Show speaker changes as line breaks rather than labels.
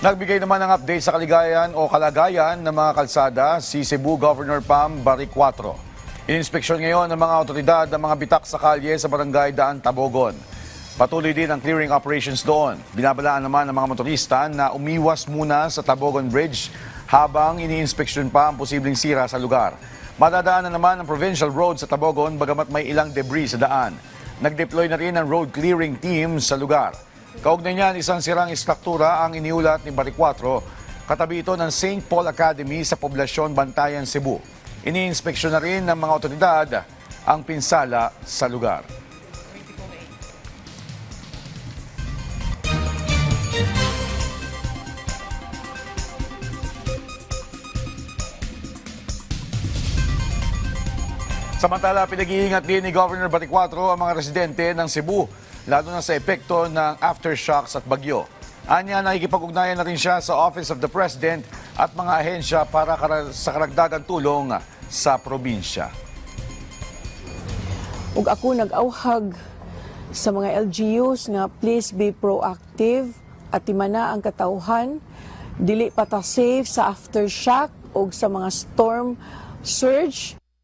Nagbigay naman ng update sa kalagayan ng mga kalsada si Cebu Governor Pam Baricuatro. Ininspeksyon ngayon ng mga otoridad ng mga bitak sa kalye sa barangay Daan Tabogon. Patuloy din ang clearing operations doon. Binabalaan naman ng mga motorista na umiwas muna sa Tabogon Bridge habang iniinspeksyon pa ang posibleng sira sa lugar. Madadaanan naman ang provincial road sa Tabogon bagamat may ilang debris sa daan. Nag-deploy na rin ang road clearing team sa lugar. Kaugnay niyan, isang sirang istruktura ang iniulat ni Baricuatro. Katabi ito ng St. Paul Academy sa poblasyon Bantayan, Cebu. Iniinspeksyon na rin ng mga otoridad ang pinsala sa lugar. Samantala, pinag-iingat din ni Governor Baricuatro ang mga residente ng Cebu, lalo na sa epekto ng aftershocks at bagyo. Anya, nakikipag-ugnayan na rin siya sa Office of the President at mga ahensya para sa karagdagang tulong sa probinsya.
Ug ako nag-auhag sa mga LGUs nga please be proactive at timana ang katauhan, dili pa ta safe sa aftershock o sa mga storm surge.